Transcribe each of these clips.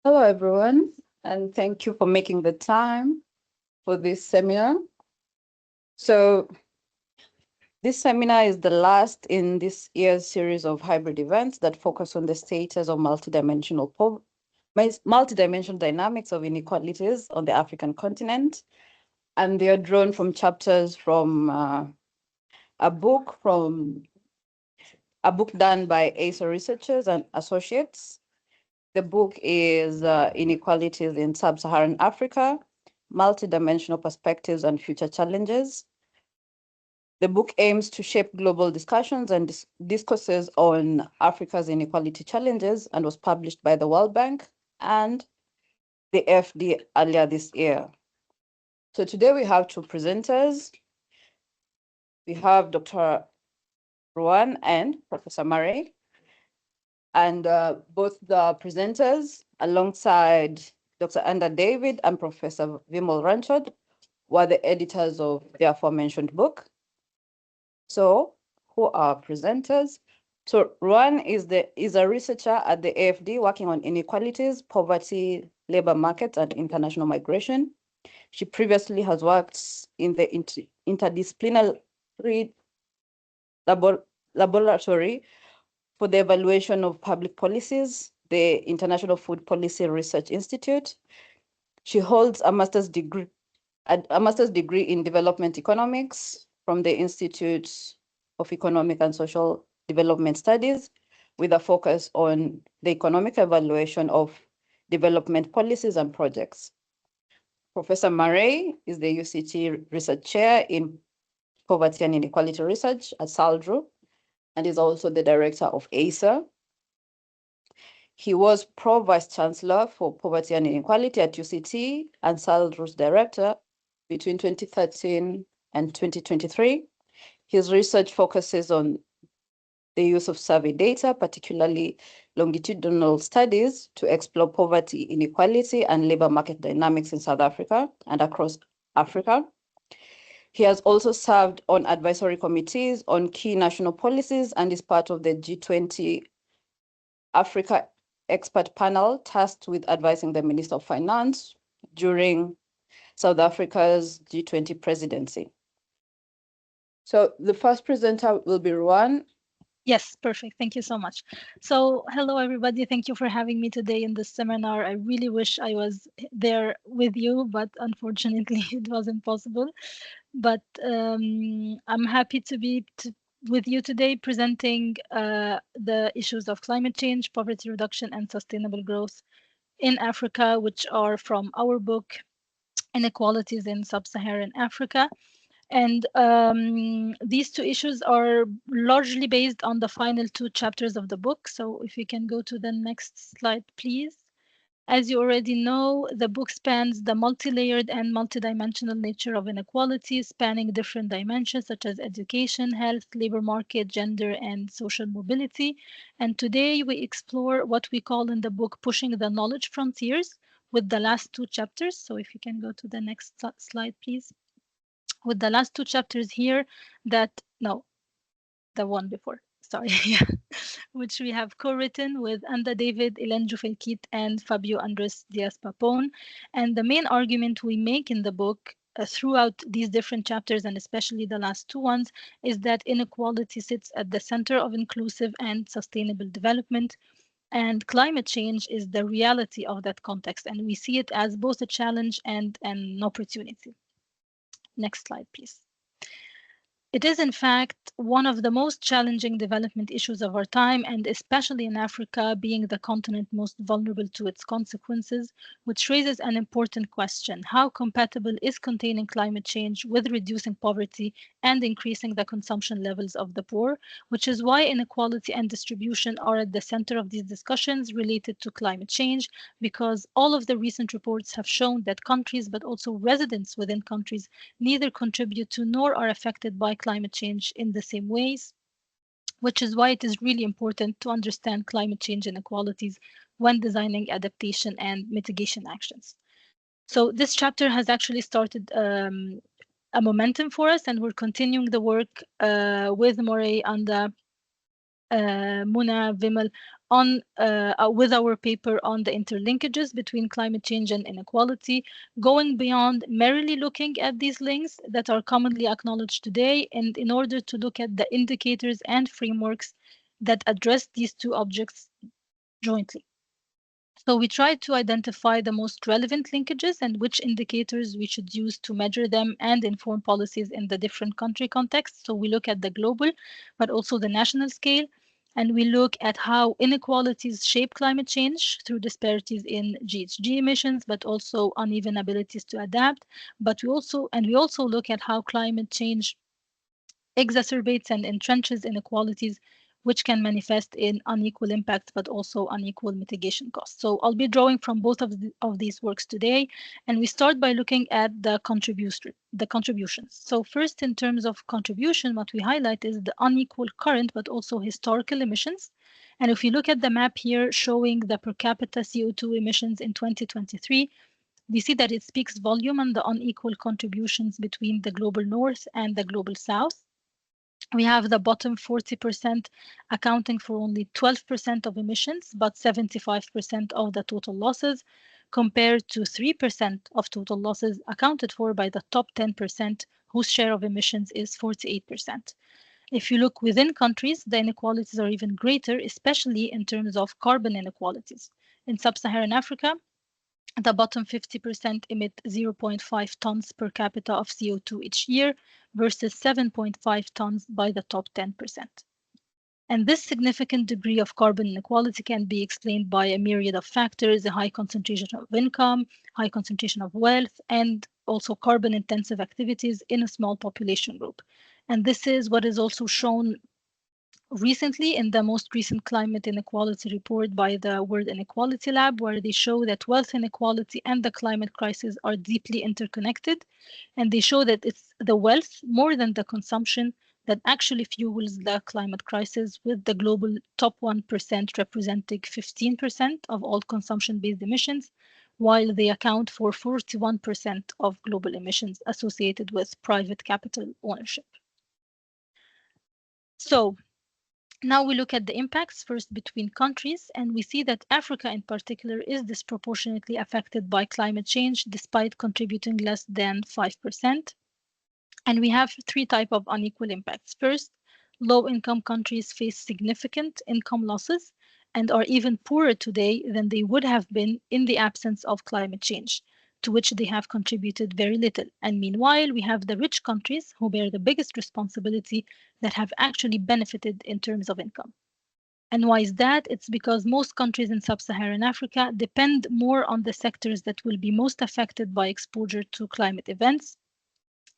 Hello, everyone, and thank you for making the time for this seminar. So this seminar is the last in this year's series of hybrid events that focus on the status of multidimensional dynamics of inequalities on the African continent. And they are drawn from chapters from a book done by ACEIR researchers and associates. The book is Inequalities in Sub-Saharan Africa, Multidimensional Perspectives and Future Challenges. The book aims to shape global discussions and discourses on Africa's inequality challenges and was published by the World Bank and the FD earlier this year. So today we have two presenters. We have Dr. Rawane and Professor Murray. And both the presenters, alongside Dr. Anda David and Professor Vimal Ranchhod, were the editors of the aforementioned book. So, who are presenters? So, Rawane is a researcher at the AFD working on inequalities, poverty, labor markets, and international migration. She previously has worked in the interdisciplinary laboratory for the evaluation of public policies, the International Food Policy Research Institute. She holds a master's degree in development economics from the Institute of Economic and Social Development Studies, with a focus on the economic evaluation of development policies and projects. Professor Murray is the UCT Research Chair in Poverty and Inequality Research at SALDRU, and is also the director of ACEIR. He was Pro-Vice Chancellor for Poverty and Inequality at UCT and SALDRU's director between 2013 and 2023. His research focuses on the use of survey data, particularly longitudinal studies, to explore poverty, inequality, and labor market dynamics in South Africa and across Africa. He has also served on advisory committees on key national policies and is part of the G20 Africa expert panel tasked with advising the Minister of Finance during South Africa's G20 presidency. So the first presenter will be Rawane. Yes, perfect. Thank you so much. So hello, everybody. Thank you for having me today in this seminar. I really wish I was there with you, but unfortunately it wasn't possible. But I'm happy to be with you today presenting the issues of climate change, poverty reduction, and sustainable growth in Africa, which are from our book, Inequalities in Sub-Saharan Africa. And these two issues are largely based on the final two chapters of the book. So if you can go to the next slide, please. As you already know, the book spans the multi-layered and multidimensional nature of inequality, spanning different dimensions such as education, health, labor market, gender, and social mobility. And today we explore what we call in the book pushing the knowledge frontiers with the last two chapters. So if you can go to the next slide, please. With the last two chapters here the one before, sorry, which we have co-written with Anda David, Ilenju Felkit, and Fabio Andres Diaz Papon. And the main argument we make in the book throughout these different chapters, and especially the last two ones, is that inequality sits at the center of inclusive and sustainable development. And climate change is the reality of that context. And we see it as both a challenge and an opportunity. Next slide, please. It is, in fact, one of the most challenging development issues of our time, and especially in Africa, being the continent most vulnerable to its consequences, which raises an important question. How compatible is containing climate change with reducing poverty and increasing the consumption levels of the poor? Which is why inequality and distribution are at the center of these discussions related to climate change, because all of the recent reports have shown that countries, but also residents within countries, neither contribute to nor are affected by climate change in the same ways, which is why it is really important to understand climate change inequalities when designing adaptation and mitigation actions. So this chapter has actually started a momentum for us, and we're continuing the work with Morey and Muna, Vimal with our paper on the interlinkages between climate change and inequality, going beyond merely looking at these links that are commonly acknowledged today, and in order to look at the indicators and frameworks that address these two objects jointly. So we tried to identify the most relevant linkages and which indicators we should use to measure them and inform policies in the different country contexts. So we look at the global, but also the national scale, and we look at how inequalities shape climate change through disparities in GHG emissions, but also uneven abilities to adapt. But we also look at how climate change exacerbates and entrenches inequalities, which can manifest in unequal impacts, but also unequal mitigation costs. So I'll be drawing from both of these works today, and we start by looking at the contributions. So first, in terms of contribution, what we highlight is the unequal current, but also historical emissions. And if you look at the map here showing the per capita CO2 emissions in 2023, we see that it speaks volume on the unequal contributions between the global north and the global south. We have the bottom 40% accounting for only 12% of emissions, but 75% of the total losses, compared to 3% of total losses accounted for by the top 10%, whose share of emissions is 48%. If you look within countries, the inequalities are even greater, especially in terms of carbon inequalities. In sub-Saharan Africa, the bottom 50% emit 0.5 tons per capita of CO2 each year versus 7.5 tons by the top 10%. And this significant degree of carbon inequality can be explained by a myriad of factors: a high concentration of income, high concentration of wealth, and also carbon-intensive activities in a small population group. And this is what is also shown recently in the most recent climate inequality report by the World Inequality Lab, where they show that wealth inequality and the climate crisis are deeply interconnected. And they show that it's the wealth more than the consumption that actually fuels the climate crisis, with the global top 1% representing 15% of all consumption-based emissions, while they account for 41% of global emissions associated with private capital ownership. So now we look at the impacts first between countries, and we see that Africa in particular is disproportionately affected by climate change despite contributing less than 5%. And we have three types of unequal impacts. First, low-income countries face significant income losses and are even poorer today than they would have been in the absence of climate change, to which they have contributed very little. And meanwhile, we have the rich countries who bear the biggest responsibility that have actually benefited in terms of income. And why is that? It's because most countries in sub-Saharan Africa depend more on the sectors that will be most affected by exposure to climate events.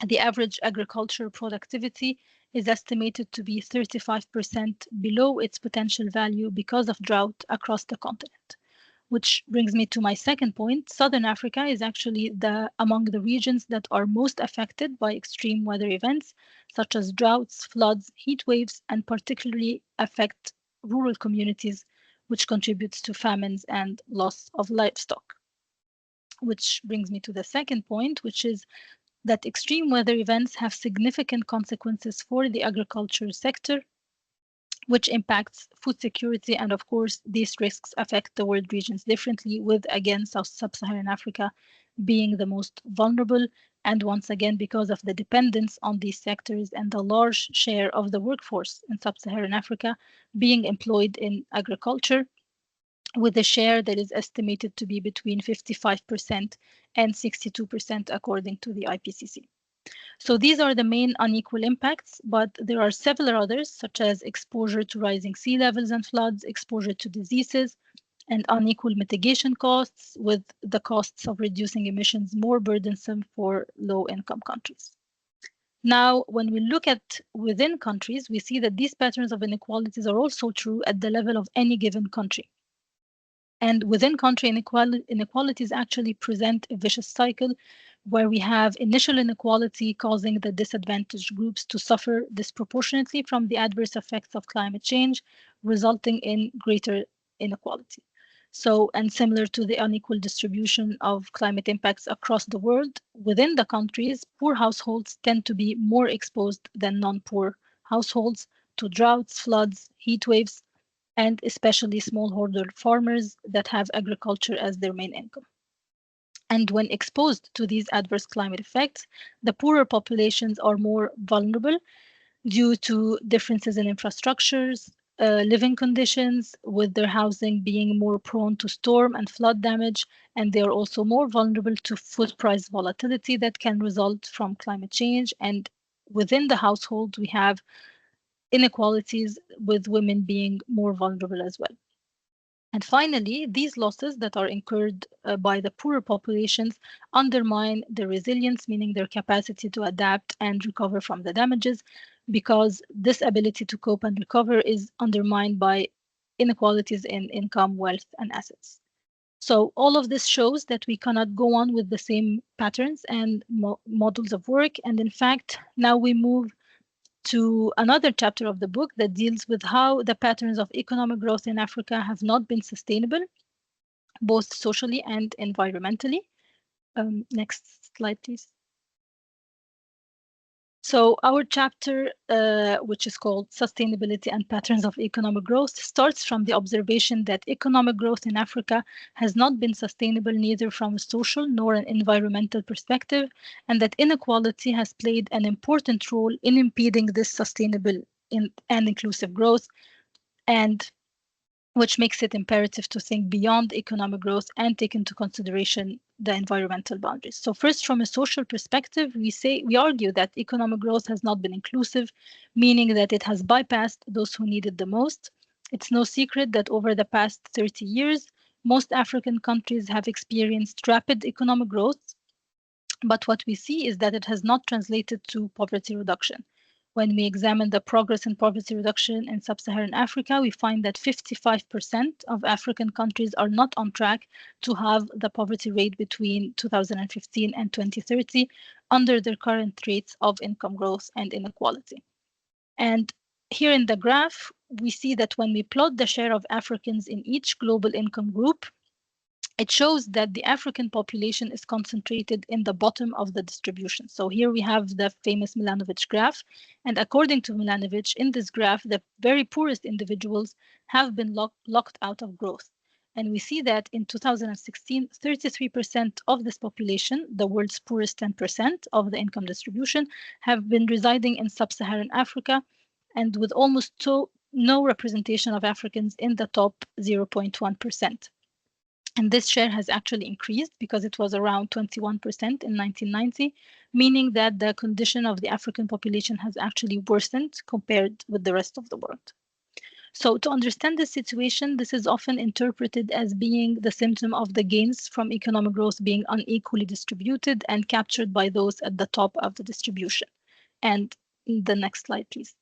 The average agricultural productivity is estimated to be 35% below its potential value because of drought across the continent. Which brings me to my second point. Southern Africa is actually among the regions that are most affected by extreme weather events, such as droughts, floods, heat waves, and particularly affect rural communities, which contributes to famines and loss of livestock. Which brings me to the second point, which is that extreme weather events have significant consequences for the agriculture sector, which impacts food security. And of course, these risks affect the world regions differently, with, again, sub-Saharan Africa being the most vulnerable. And once again, because of the dependence on these sectors and the large share of the workforce in sub-Saharan Africa being employed in agriculture, with a share that is estimated to be between 55% and 62% according to the IPCC. So these are the main unequal impacts, but there are several others, such as exposure to rising sea levels and floods, exposure to diseases, and unequal mitigation costs, with the costs of reducing emissions more burdensome for low-income countries. Now, when we look at within countries, we see that these patterns of inequalities are also true at the level of any given country. And within country inequalities actually present a vicious cycle where we have initial inequality causing the disadvantaged groups to suffer disproportionately from the adverse effects of climate change, resulting in greater inequality. So, and similar to the unequal distribution of climate impacts across the world, within the countries, poor households tend to be more exposed than non-poor households to droughts, floods, heat waves, and especially smallholder farmers that have agriculture as their main income. And when exposed to these adverse climate effects, the poorer populations are more vulnerable due to differences in infrastructures, living conditions, with their housing being more prone to storm and flood damage, and they are also more vulnerable to food price volatility that can result from climate change. And within the household, we have inequalities, with women being more vulnerable as well. And finally, these losses that are incurred by the poorer populations undermine their resilience, meaning their capacity to adapt and recover from the damages, because this ability to cope and recover is undermined by inequalities in income, wealth, and assets. So all of this shows that we cannot go on with the same patterns and models of work. And in fact, now we move to another chapter of the book that deals with how the patterns of economic growth in Africa have not been sustainable, both socially and environmentally. Next slide, please. So our chapter, which is called Sustainability and Patterns of Economic Growth, starts from the observation that economic growth in Africa has not been sustainable neither from a social nor an environmental perspective, and that inequality has played an important role in impeding this sustainable and inclusive growth, and which makes it imperative to think beyond economic growth and take into consideration the environmental boundaries. So first, from a social perspective, we argue that economic growth has not been inclusive, meaning that it has bypassed those who need it the most. It's no secret that over the past 30 years, most African countries have experienced rapid economic growth, but what we see is that it has not translated to poverty reduction. When we examine the progress in poverty reduction in sub-Saharan Africa, we find that 55% of African countries are not on track to have the poverty rate between 2015 and 2030 under their current rates of income growth and inequality. And here in the graph, we see that when we plot the share of Africans in each global income group, it shows that the African population is concentrated in the bottom of the distribution. So here we have the famous Milanovic graph. And according to Milanovic, in this graph, the very poorest individuals have been locked out of growth. And we see that in 2016, 33% of this population, the world's poorest 10% of the income distribution, have been residing in sub-Saharan Africa, and with almost no representation of Africans in the top 0.1%. And this share has actually increased because it was around 21% in 1990, meaning that the condition of the African population has actually worsened compared with the rest of the world. So to understand this situation, this is often interpreted as being the symptom of the gains from economic growth being unequally distributed and captured by those at the top of the distribution. And the next slide, please.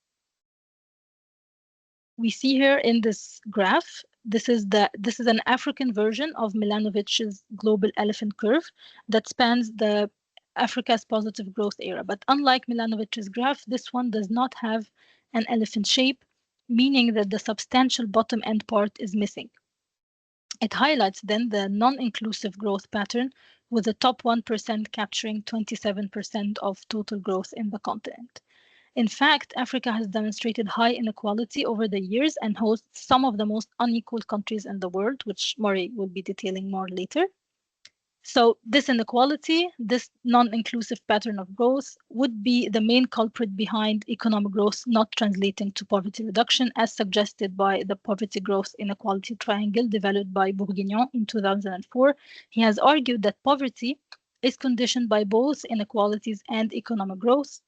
We see here in this graph, this is an African version of Milanovic's global elephant curve that spans the Africa's positive growth era. But unlike Milanovic's graph, this one does not have an elephant shape, meaning that the substantial bottom end part is missing. It highlights then the non-inclusive growth pattern, with the top 1% capturing 27% of total growth in the continent. In fact, Africa has demonstrated high inequality over the years and hosts some of the most unequal countries in the world, which Murray will be detailing more later. So this inequality, this non-inclusive pattern of growth, would be the main culprit behind economic growth not translating to poverty reduction, as suggested by the poverty growth inequality triangle developed by Bourguignon in 2004. He has argued that poverty is conditioned by both inequalities and economic growth,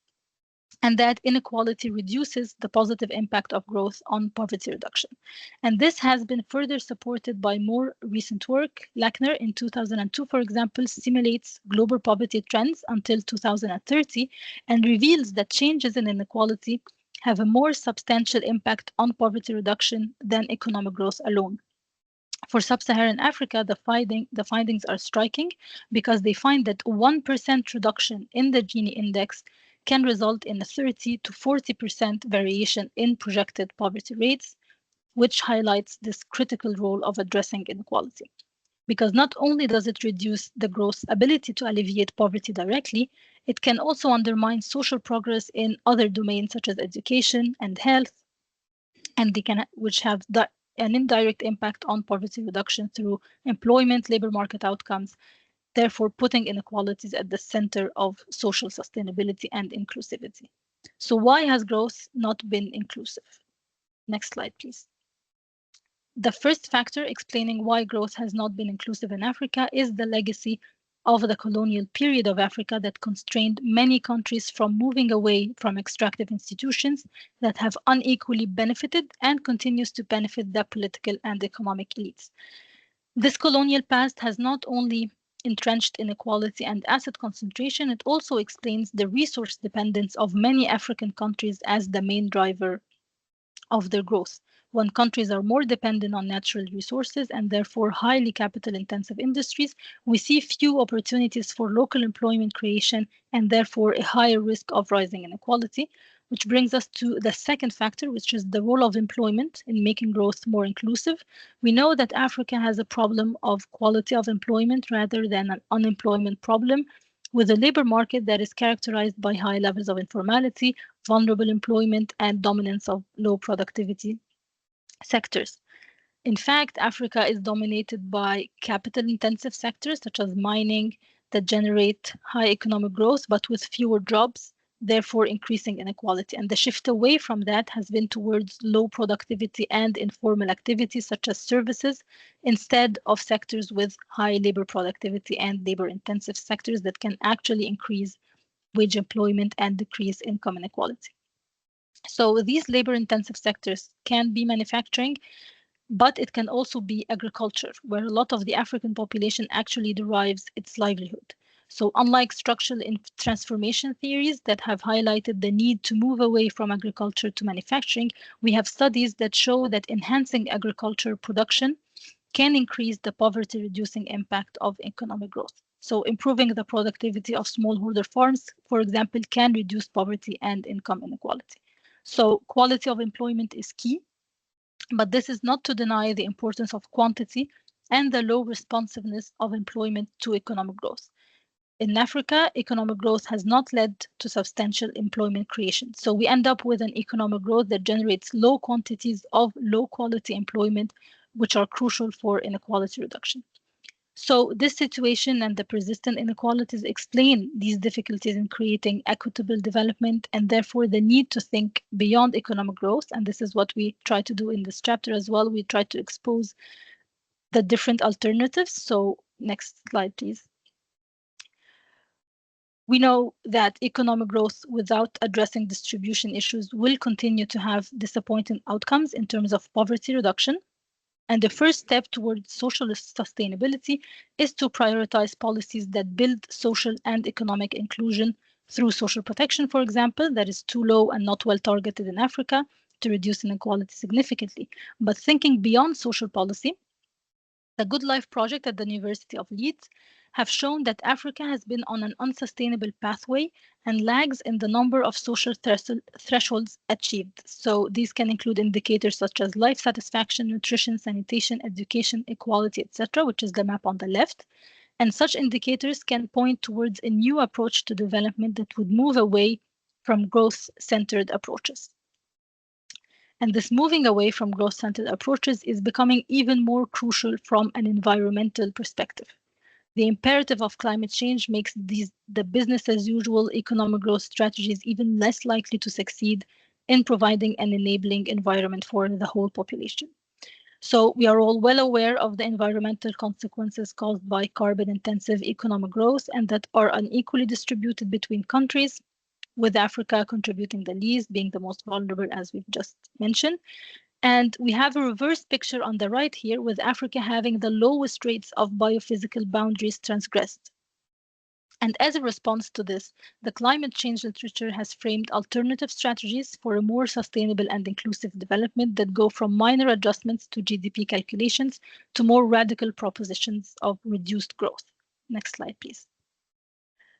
and that inequality reduces the positive impact of growth on poverty reduction. And this has been further supported by more recent work. Lackner in 2002, for example, simulates global poverty trends until 2030 and reveals that changes in inequality have a more substantial impact on poverty reduction than economic growth alone. For sub-Saharan Africa, the findings are striking because they find that 1% reduction in the Gini index can result in a 30 to 40% variation in projected poverty rates, which highlights this critical role of addressing inequality. Because not only does it reduce the growth's ability to alleviate poverty directly, it can also undermine social progress in other domains such as education and health, and which have an indirect impact on poverty reduction through employment, labor market outcomes, therefore putting inequalities at the center of social sustainability and inclusivity. So why has growth not been inclusive? Next slide, please. The first factor explaining why growth has not been inclusive in Africa is the legacy of the colonial period of Africa that constrained many countries from moving away from extractive institutions that have unequally benefited and continues to benefit the political and economic elites. This colonial past has not only entrenched inequality and asset concentration, it also explains the resource dependence of many African countries as the main driver of their growth. When countries are more dependent on natural resources and therefore highly capital intensive industries, we see few opportunities for local employment creation and therefore a higher risk of rising inequality, which brings us to the second factor, which is the role of employment in making growth more inclusive. We know that Africa has a problem of quality of employment rather than an unemployment problem, with a labor market that is characterized by high levels of informality, vulnerable employment, and dominance of low productivity sectors. In fact, Africa is dominated by capital-intensive sectors such as mining that generate high economic growth but with fewer jobs, therefore increasing inequality. And the shift away from that has been towards low productivity and informal activities such as services, instead of sectors with high labor productivity and labor-intensive sectors that can actually increase wage employment and decrease income inequality. So these labor-intensive sectors can be manufacturing, but it can also be agriculture, where a lot of the African population actually derives its livelihood. So unlike structural transformation theories that have highlighted the need to move away from agriculture to manufacturing, we have studies that show that enhancing agriculture production can increase the poverty-reducing impact of economic growth. So improving the productivity of smallholder farms, for example, can reduce poverty and income inequality. So quality of employment is key, but this is not to deny the importance of quantity and the low responsiveness of employment to economic growth. In Africa, economic growth has not led to substantial employment creation. So we end up with an economic growth that generates low quantities of low quality employment, which are crucial for inequality reduction. So this situation and the persistent inequalities explain these difficulties in creating equitable development and therefore the need to think beyond economic growth. And this is what we try to do in this chapter as well. We try to expose the different alternatives. So next slide, please. We know that economic growth without addressing distribution issues will continue to have disappointing outcomes in terms of poverty reduction. And the first step towards social sustainability is to prioritize policies that build social and economic inclusion through social protection, for example, that is too low and not well targeted in Africa to reduce inequality significantly. But thinking beyond social policy, the Good Life Project at the University of Leeds have shown that Africa has been on an unsustainable pathway and lags in the number of social thresholds achieved. So these can include indicators such as life satisfaction, nutrition, sanitation, education, equality, etc., which is the map on the left. And such indicators can point towards a new approach to development that would move away from growth-centered approaches. And this moving away from growth-centered approaches is becoming even more crucial from an environmental perspective. The imperative of climate change makes the business as usual economic growth strategies even less likely to succeed in providing an enabling environment for the whole population. So we are all well aware of the environmental consequences caused by carbon-intensive economic growth and that are unequally distributed between countries, with Africa contributing the least, being the most vulnerable, as we've just mentioned. And we have a reverse picture on the right here, with Africa having the lowest rates of biophysical boundaries transgressed. And as a response to this, the climate change literature has framed alternative strategies for a more sustainable and inclusive development that go from minor adjustments to GDP calculations to more radical propositions of reduced growth. Next slide, please.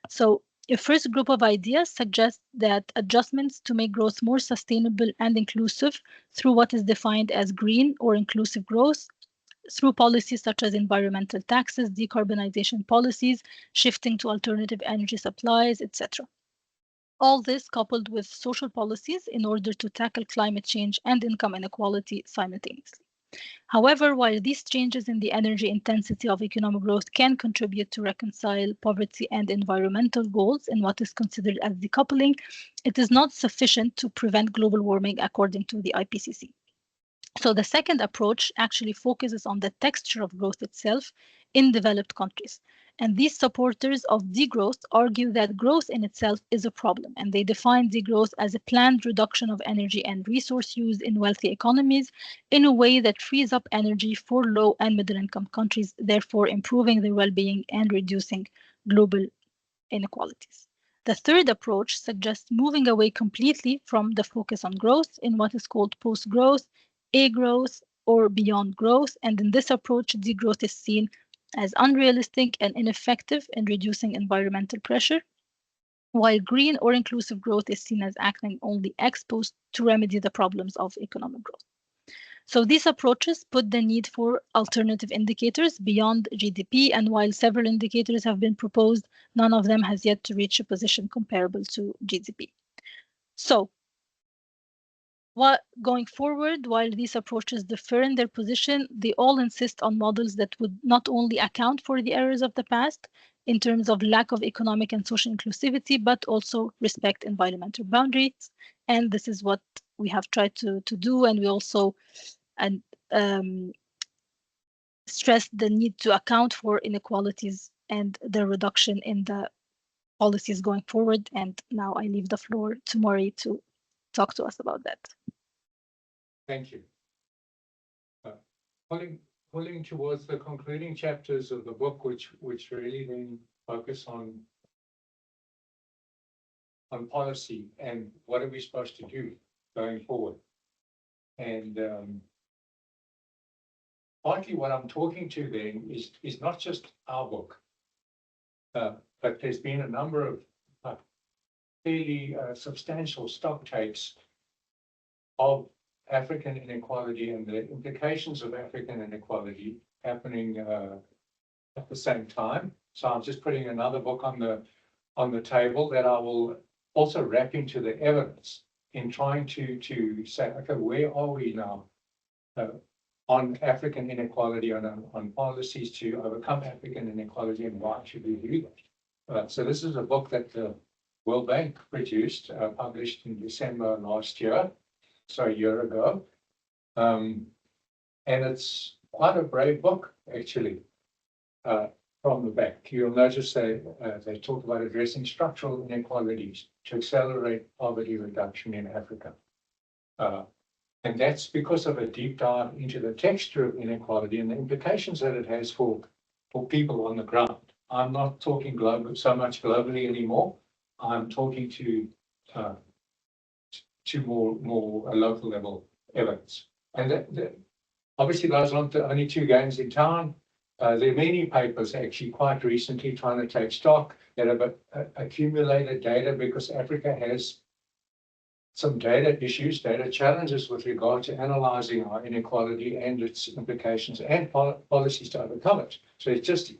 So a first group of ideas suggests that adjustments to make growth more sustainable and inclusive through what is defined as green or inclusive growth, through policies such as environmental taxes, decarbonization policies, shifting to alternative energy supplies, etc. All this coupled with social policies in order to tackle climate change and income inequality simultaneously. However, while these changes in the energy intensity of economic growth can contribute to reconcile poverty and environmental goals in what is considered as decoupling, it is not sufficient to prevent global warming according to the IPCC. So the second approach actually focuses on the texture of growth itself in developed countries. And these supporters of degrowth argue that growth in itself is a problem, and they define degrowth as a planned reduction of energy and resource use in wealthy economies in a way that frees up energy for low and middle income countries, therefore improving their well-being and reducing global inequalities. The third approach suggests moving away completely from the focus on growth in what is called post-growth, A-growth, or beyond growth. And in this approach, degrowth is seen as unrealistic and ineffective in reducing environmental pressure, while green or inclusive growth is seen as acting only ex post to remedy the problems of economic growth. So these approaches put the need for alternative indicators beyond GDP, and while several indicators have been proposed, none of them has yet to reach a position comparable to GDP. So going forward, while these approaches differ in their position, they all insist on models that would not only account for the errors of the past in terms of lack of economic and social inclusivity, but also respect environmental boundaries. And this is what we have tried to do, and we also stress the need to account for inequalities and the reduction in the policies going forward. And now I leave the floor to Maury to talk to us about that. Thank you. Pulling towards the concluding chapters of the book, which really then focus on policy and what are we supposed to do going forward. And partly what I'm talking to then is not just our book, but there's been a number of fairly substantial stock takes of African inequality and the implications of African inequality happening at the same time. So I'm just putting another book on the table that I will also wrap into the evidence in trying to say, okay, where are we now on African inequality, on policies to overcome African inequality, and why should we do that? So this is a book that the World Bank produced, published in December last year. So a year ago, and it's quite a brave book, actually, from the back. You'll notice they talk about addressing structural inequalities to accelerate poverty reduction in Africa. And that's because of a deep dive into the texture of inequality and the implications that it has for people on the ground. I'm not talking so much globally anymore. I'm talking to more local level evidence. And that obviously those aren't the only two games in town. There are many papers actually quite recently trying to take stock that have accumulated data, because Africa has some data issues, data challenges with regard to analyzing our inequality and its implications and policies to overcome it. So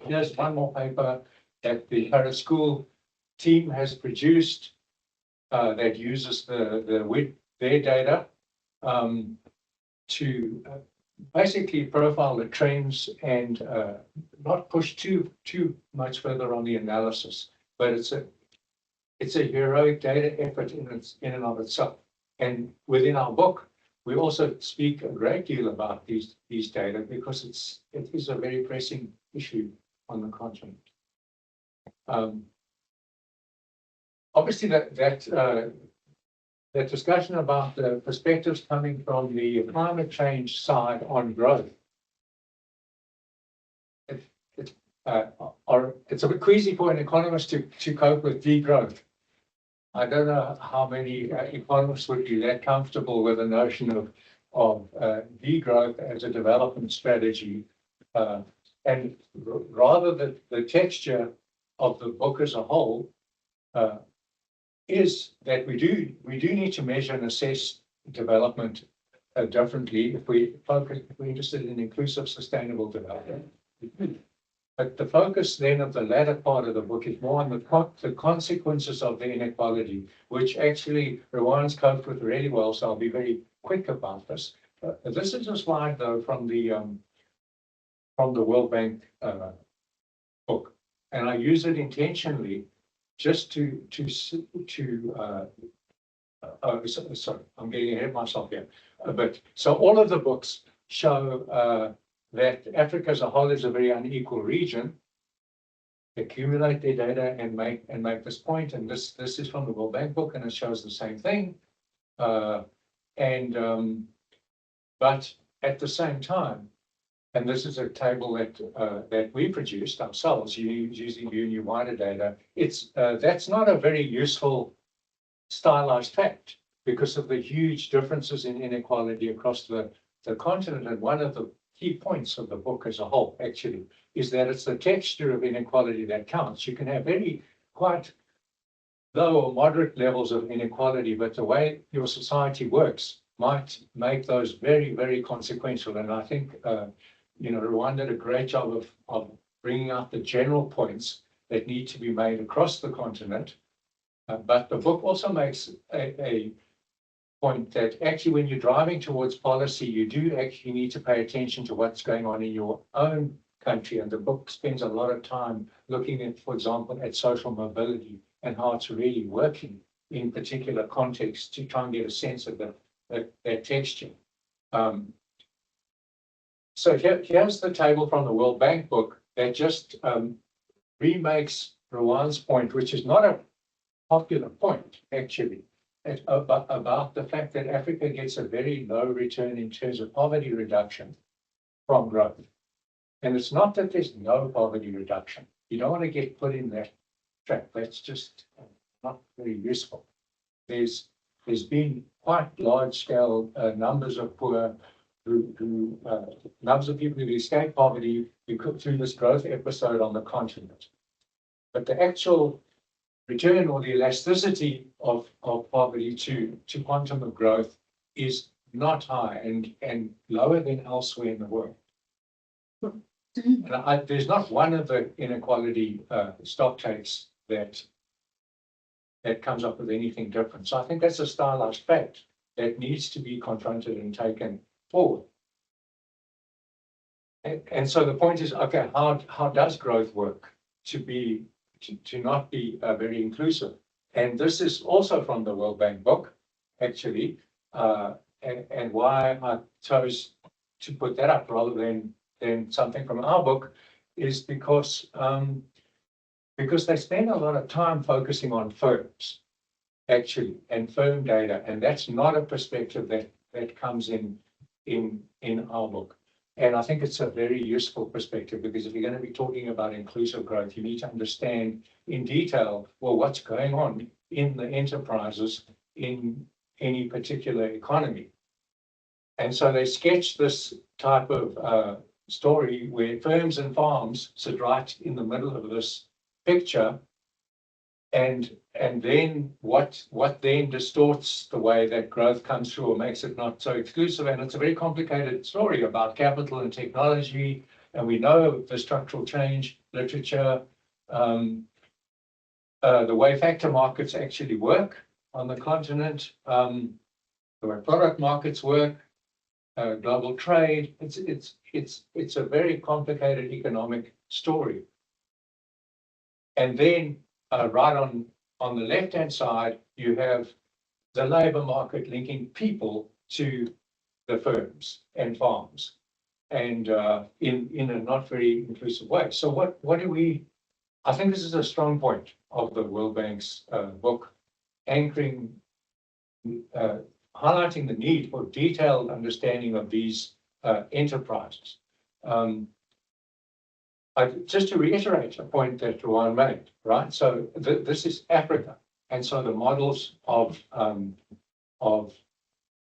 here's one more paper that the Paris School team has produced that uses their data to basically profile the trends and not push too much further on the analysis. But it's a heroic data effort in and of itself. And within our book, we also speak a great deal about these data, because it is a very pressing issue on the continent. Obviously, that discussion about the perspectives coming from the climate change side on growth, it's a bit queasy for an economist to cope with degrowth. I don't know how many economists would be that comfortable with the notion of degrowth as a development strategy, and rather the texture of the book as a whole is that we do need to measure and assess development differently if we're interested in inclusive, sustainable development. But the focus then of the latter part of the book is more on the consequences of the inequality, which actually Rawane's coped with really well, so I'll be very quick about this. This is a slide though from the World Bank book, and I use it intentionally just sorry, I'm getting ahead of myself here. But so all of the books show that Africa as a whole is a very unequal region. Accumulate their data and make this point, and this is from the World Bank book, and it shows the same thing. But at the same time, and this is a table that we produced ourselves using new wider data. It's that's not a very useful stylized fact because of the huge differences in inequality across the continent. And one of the key points of the book as a whole actually is that it's the texture of inequality that counts. You can have quite low or moderate levels of inequality, but the way your society works might make those very, very consequential. And I think Rawane did a great job of bringing out the general points that need to be made across the continent. But the book also makes a point that actually when you're driving towards policy, you do actually need to pay attention to what's going on in your own country. And the book spends a lot of time looking at, for example, at social mobility and how it's really working in particular contexts to try and get a sense of that texture. So here's the table from the World Bank book that just remakes Rawane's point, which is not a popular point, actually, about the fact that Africa gets a very low return in terms of poverty reduction from growth. And it's not that there's no poverty reduction. You don't want to get put in that trap. That's just not very useful. There's been quite large-scale numbers of poor numbers of people who escaped poverty through this growth episode on the continent. But the actual return or the elasticity of poverty to quantum of growth is not high and lower than elsewhere in the world. And there's not one of the inequality stock takes that comes up with anything different. So I think that's a stylized fact that needs to be confronted and taken forward. And so the point is, okay, how does growth work to not be very inclusive? And this is also from the World Bank book, actually, and why I chose to put that up rather than something from our book is because they spend a lot of time focusing on firms, actually, and firm data, and that's not a perspective that comes in our book. And I think it's a very useful perspective because if you're going to be talking about inclusive growth, you need to understand in detail, well, what's going on in the enterprises in any particular economy. And so they sketch this type of story where firms and farms sit right in the middle of this picture. And then what then distorts the way that growth comes through or makes it not so exclusive. And it's a very complicated story about capital and technology. And we know the structural change literature, the way factor markets actually work on the continent, the way product markets work, global trade. It's a very complicated economic story. And then right on the left-hand side, you have the labor market linking people to the firms and farms, and in a not very inclusive way. So what do we? I think this is a strong point of the World Bank's book, anchoring, highlighting the need for detailed understanding of these enterprises. Just to reiterate a point that Rawane made, right? So this is Africa, and so the models of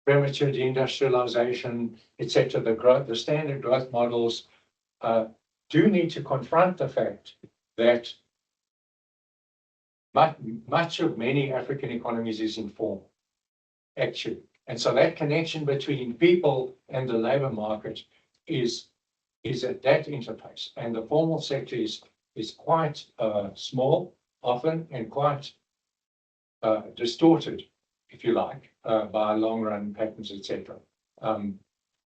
premature deindustrialization, etc., the standard growth models do need to confront the fact that much of many African economies is informal, actually, and so that connection between people and the labor market is at that interface, and the formal sector is quite small often and quite distorted, if you like, by long run patterns, etc.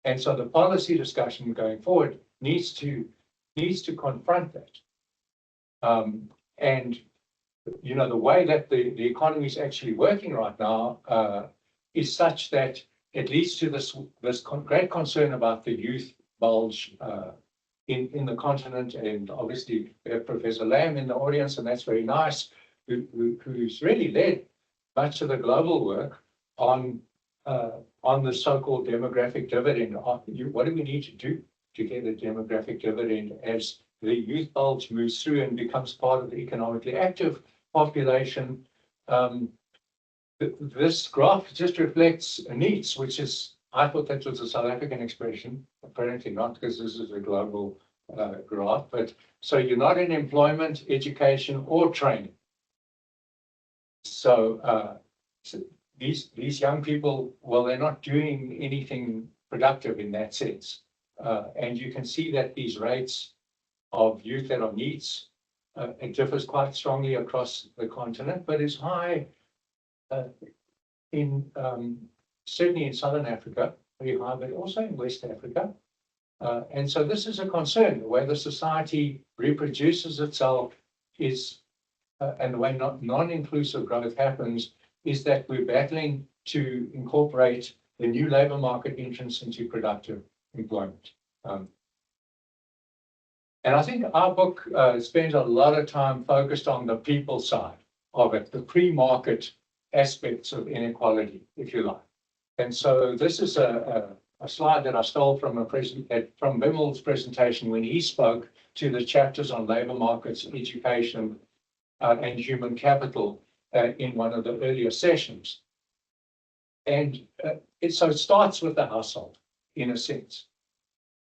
And so the policy discussion going forward needs to confront that. And you know, the way that the economy is actually working right now is such that it leads to this great concern about the youth bulge in the continent. And obviously we have Professor Lamb in the audience, and that's very nice, who's really led much of the global work on the so-called demographic dividend. What do we need to do to get a demographic dividend as the youth bulge moves through and becomes part of the economically active population? This graph just reflects needs, which is, I thought that was a South African expression, apparently not, because this is a global graph. But so you're not in employment, education, or training. So, these young people, well, they're not doing anything productive in that sense. And you can see that these rates of youth that are needs, it differs quite strongly across the continent, but is high certainly in Southern Africa, very high, but also in West Africa. And so this is a concern. The way the society reproduces itself is, and the way non-inclusive growth happens, is that we're battling to incorporate the new labour market entrance into productive employment. And I think our book spends a lot of time focused on the people side of it, the pre-market aspects of inequality, if you like. And so this is a slide that I stole from from Vimal's presentation when he spoke to the chapters on labour markets, education, and human capital in one of the earlier sessions. And so it starts with the household, in a sense,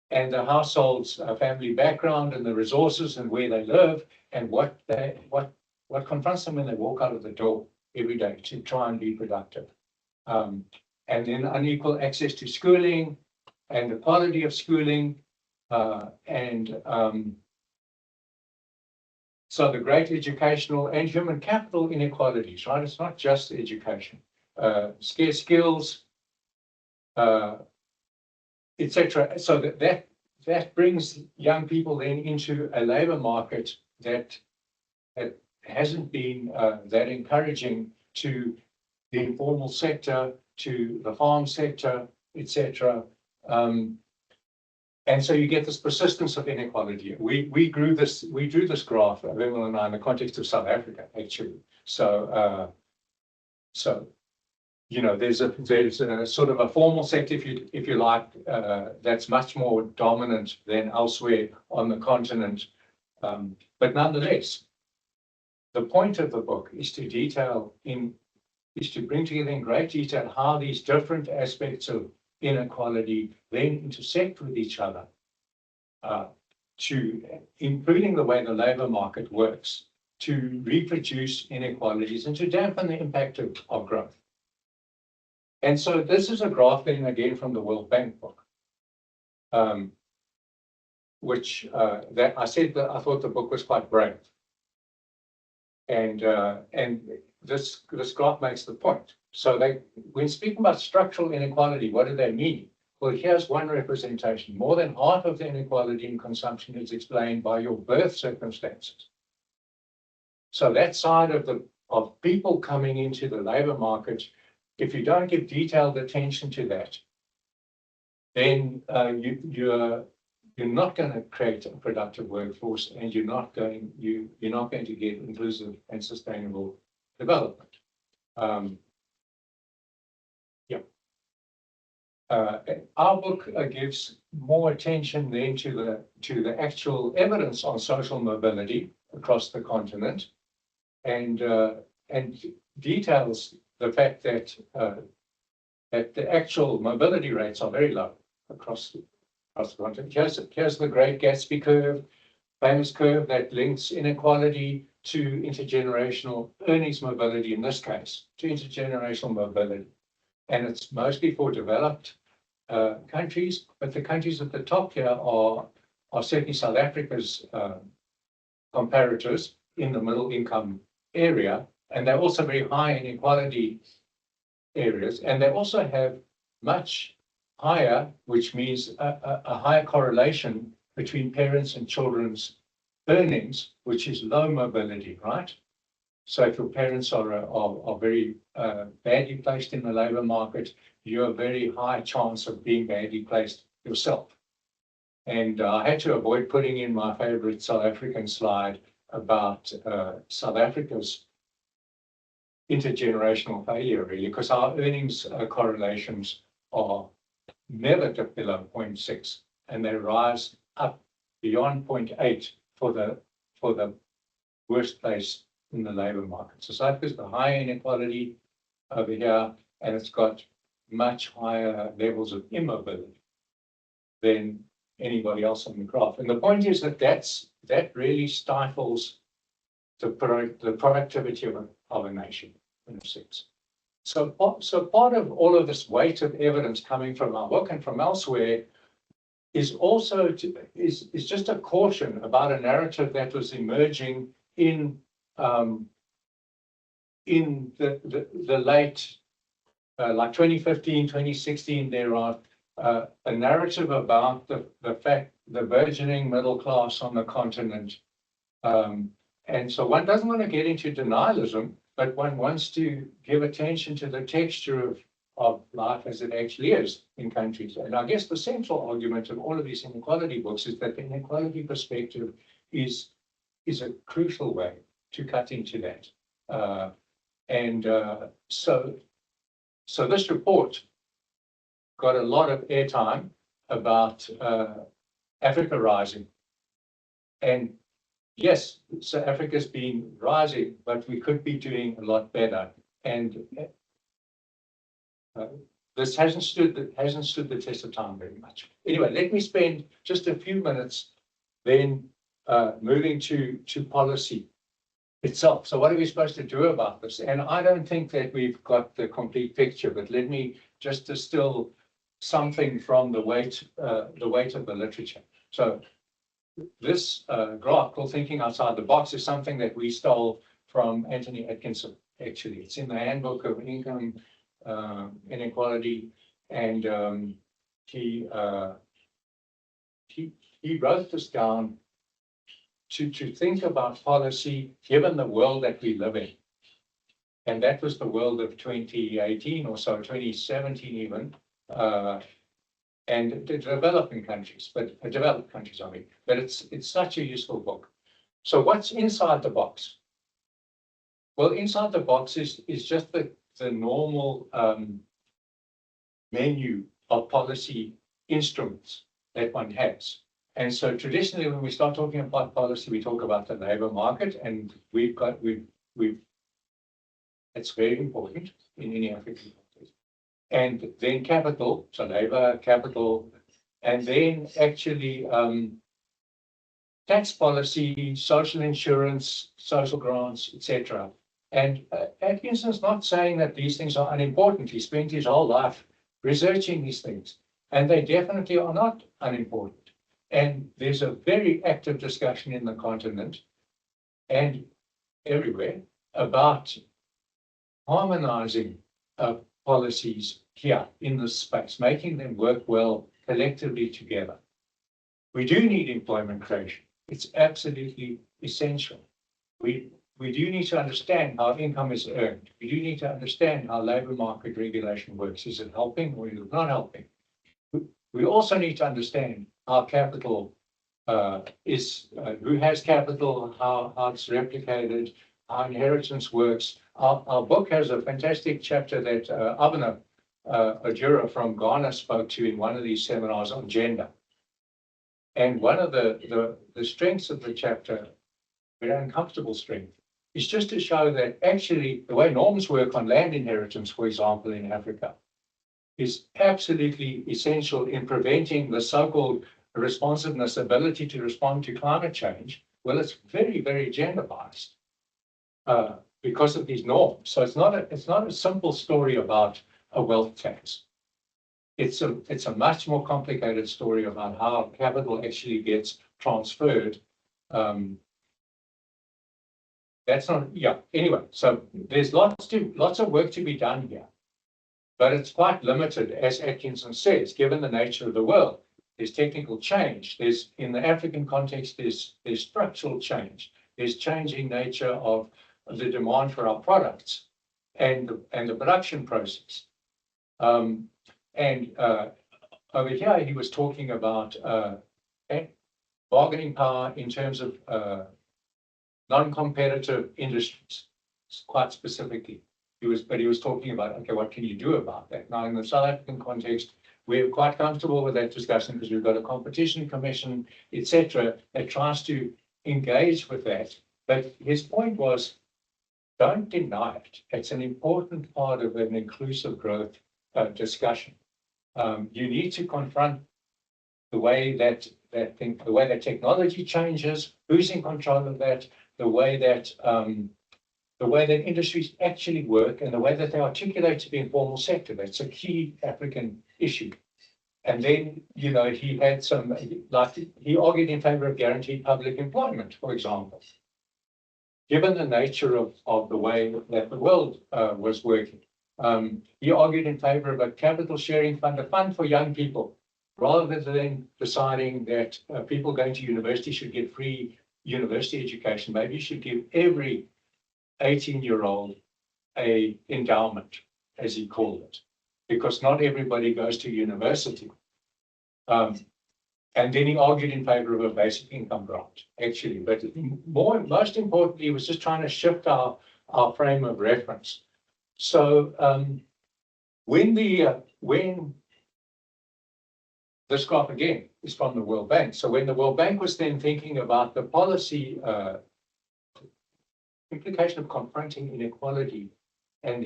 and the household's family background and the resources and where they live and what confronts them when they walk out of the door every day to try and be productive. And then unequal access to schooling and the quality of schooling, so the great educational and human capital inequalities, right? It's not just education, scarce skills, etc. So that brings young people then into a labour market that hasn't been that encouraging to the informal sector, to the farm sector, etc. And so you get this persistence of inequality. We drew this graph, Vimal and I, in the context of South Africa, actually. So you know, there's a sort of a formal sector, if you like, that's much more dominant than elsewhere on the continent. But nonetheless, the point of the book is to bring together in great detail how these different aspects of inequality then intersect with each other, to including the way the labour market works, to reproduce inequalities and to dampen the impact of growth. And so this is a graph then again from the World Bank book, which that I said that I thought the book was quite brave. And this graph makes the point. So when speaking about structural inequality, what do they mean? Well, here's one representation. More than half of the inequality in consumption is explained by your birth circumstances. So that side of people coming into the labour market, if you don't give detailed attention to that, then you're not going to create a productive workforce, and you're not going to get inclusive and sustainable development. Our book gives more attention then to the actual evidence on social mobility across the continent, and details the fact that the actual mobility rates are very low across the continent. Here's the Great Gatsby curve, famous curve that links inequality to intergenerational earnings mobility, in this case, to intergenerational mobility. And it's mostly for developed countries, but the countries at the top here are certainly South Africa's comparators in the middle income area, and they're also very high inequality areas, and they also have much higher, which means a higher correlation between parents and children's earnings, which is low mobility, right? So if your parents are very badly placed in the labor market, you have a very high chance of being badly placed yourself. And I had to avoid putting in my favorite South African slide about South Africa's intergenerational failure, really, because our earnings correlations are never dip below 0.6, and they rise up beyond 0.8 for the worst place in the labor market. So South Africa's the high inequality over here, and it's got much higher levels of immobility than anybody else on the graph. And the point is that really stifles the productivity of a nation, in a sense. So part of all of this weight of evidence coming from our book and from elsewhere is also just a caution about a narrative that was emerging in the late like 2015, 2016. There are a narrative about the fact the burgeoning middle class on the continent, and so one doesn't want to get into denialism, but one wants to give attention to the texture of life as it actually is in countries. And I guess the central argument of all of these inequality books is that the inequality perspective is a crucial way to cut into that. So this report got a lot of airtime about Africa rising. And yes, so Africa's been rising, but we could be doing a lot better. And this hasn't stood the test of time very much. Anyway, let me spend just a few minutes then moving to policy itself. So what are we supposed to do about this? And I don't think that we've got the complete picture, but let me just distill something from the weight of the literature. So this graph called Thinking Outside the Box is something that we stole from Anthony Atkinson, actually. It's in the Handbook of Income Inequality, and he wrote this down to think about policy given the world that we live in. And that was the world of 2018 or so, 2017 even, and the developing countries, but developed countries, I mean. But it's such a useful book. So what's inside the box? Well, inside the box is just the normal menu of policy instruments that one has. And so traditionally, when we start talking about policy, we talk about the labor market, and it's very important in any African country. And then capital, so labor, capital, and then actually tax policy, social insurance, social grants, etc. And Atkinson's not saying that these things are unimportant. He spent his whole life researching these things, and they definitely are not unimportant. And there's a very active discussion in the continent and everywhere about harmonizing policies here in this space, making them work well collectively together. We do need employment creation. It's absolutely essential. We do need to understand how income is earned. We do need to understand how labor market regulation works. Is it helping or is it not helping? We also need to understand how capital who has capital, how it's replicated, how inheritance works. Our book has a fantastic chapter that Abena Ojura from Ghana spoke to in one of these seminars on gender. And one of the strengths of the chapter, very uncomfortable strength, is just to show that actually the way norms work on land inheritance, for example, in Africa, is absolutely essential in preventing the so-called responsiveness, ability to respond to climate change. Well, it's very, very gender biased because of these norms. So it's not a simple story about a wealth tax. It's a much more complicated story about how capital actually gets transferred. That's not, yeah. Anyway, so there's lots of work to be done here. but it's quite limited, as Atkinson says, given the nature of the world. There's technical change. There's, in the African context, there's structural change. There's changing nature of the demand for our products and the production process. Over here, he was talking about bargaining power in terms of non-competitive industries, quite specifically. He was talking about, okay, what can you do about that? Now, in the South African context, we're quite comfortable with that discussion because we've got a competition commission, etc., that tries to engage with that. But his point was, don't deny it. It's an important part of an inclusive growth discussion. You need to confront the way that technology changes, who's in control of that, the way that industries actually work, and the way that they articulate to the informal sector. That's a key African issue. And then, you know, he had some, like, he argued in favor of guaranteed public employment, for example. Given the nature of the way that the world was working, he argued in favor of a capital sharing fund, a fund for young people, rather than deciding that people going to university should get free university education. Maybe you should give every 18-year-old a endowment, as he called it, because not everybody goes to university. And then he argued in favor of a basic income grant, actually. But most importantly, he was just trying to shift our frame of reference. So when this graph again is from the World Bank. So when the World Bank was then thinking about the policy implication of confronting inequality and